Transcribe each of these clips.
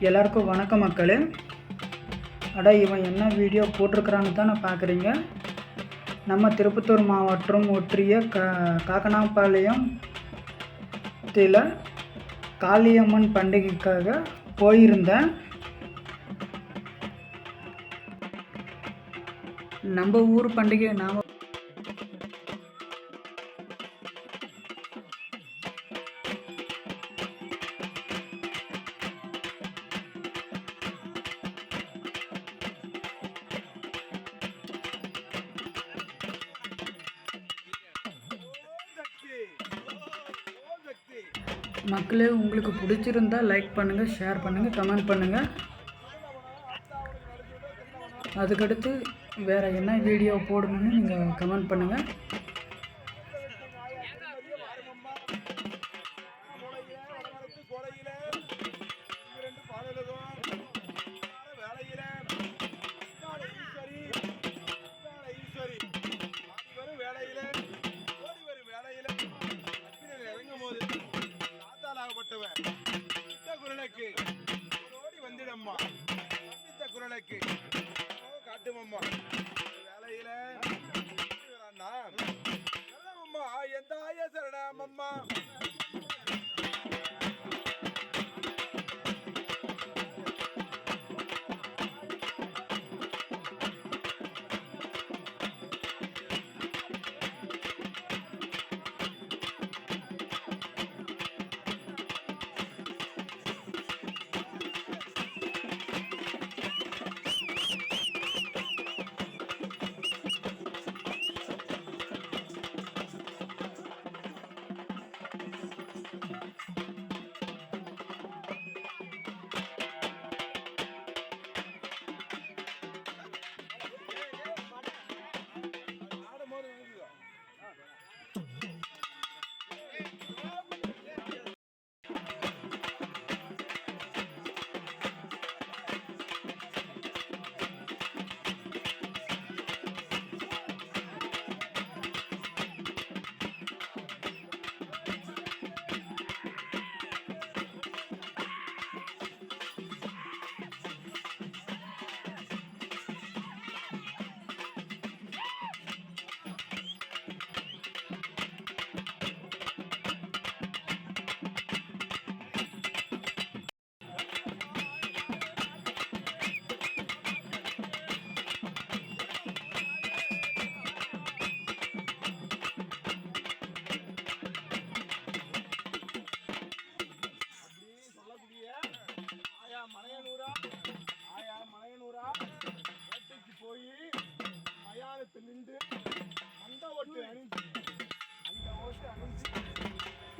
எல்லாருக்கும் வணக்கம் மக்களே. இவன் என்ன வீடியோ போட்டிருக்கிறான்னு தான் நான் பார்க்குறீங்க. நம்ம திருப்பத்தூர் மாவட்டம் ஒற்றிய காக்கனாபாளையத்தில் காளியம்மன் பண்டிகைக்காக போயிருந்தேன். நம்ம ஊர் பண்டிகை நாம் மக்களே, உங்களுக்கு பிடிச்சிருந்தா லைக் பண்ணுங்கள், ஷேர் பண்ணுங்கள், கமெண்ட் பண்ணுங்கள். அதுக்கடுத்து வேறு என்ன வீடியோ போடணும்னு நீங்கள் கமெண்ட் பண்ணுங்கள். வந்திடம்மா குரலுக்கு காட்டுமம்மா வேலையில அம்மா எந்த ஆய சரணம் அம்மா.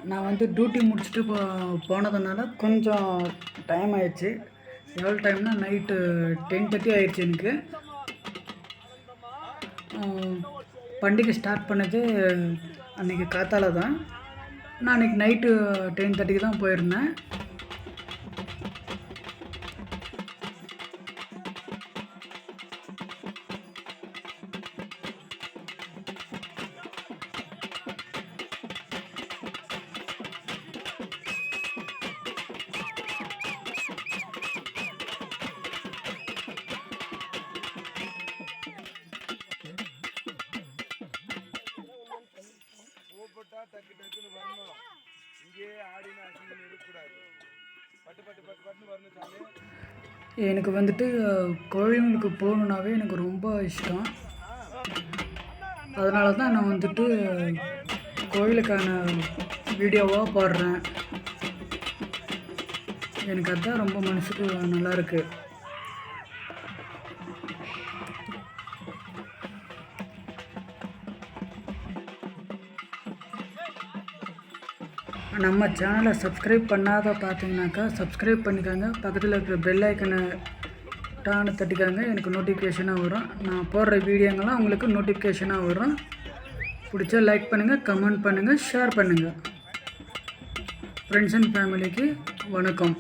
நான் வந்து டியூட்டி முடிச்சுட்டு போனதுனால கொஞ்சம் டைம் ஆயிடுச்சு. எவ்வளோ டைம்னா நைட்டு 10:30 ஆயிடுச்சு. எனக்கு பண்டிகை ஸ்டார்ட் பண்ணது அன்றைக்கி காத்தால தான். நான் அன்றைக்கி நைட்டு 10:30 தான் போயிருந்தேன். டக்கு டக்குன்னு வரணும். இங்கே ஆடினா அசிங்கன்னு இருக்கக்கூடாது. பட்டு பட்டு பட்டு பட்டுன்னு வரணும் சாமி. எனக்கு வந்துட்டு கோயிலுக்கு போகணுன்னாவே எனக்கு ரொம்ப இஷ்டம். அதனால தான் நான் வந்துட்டு கோயிலுக்கான வீடியோவாக போடுறேன். எனக்கு அதுதான் ரொம்ப மனசுக்கு நல்லாயிருக்கு. நம்ம சேனலை சப்ஸ்கிரைப் பண்ணாத பார்த்தீங்கன்னாக்கா சப்ஸ்கிரைப் பண்ணிக்கோங்க. பக்கத்தில் இருக்கிற பெல் ஐக்கனை டான்னு தட்டிக்காங்க. எனக்கு நோட்டிஃபிகேஷனாக வரும். நான் போடுற வீடியோங்கள்லாம் உங்களுக்கு நோட்டிஃபிகேஷனாக வரும். பிடிச்சா லைக் பண்ணுங்கள், கமெண்ட் பண்ணுங்கள், ஷேர் பண்ணுங்கள். ஃப்ரெண்ட்ஸ் அண்ட் ஃபேமிலிக்கு வணக்கம்.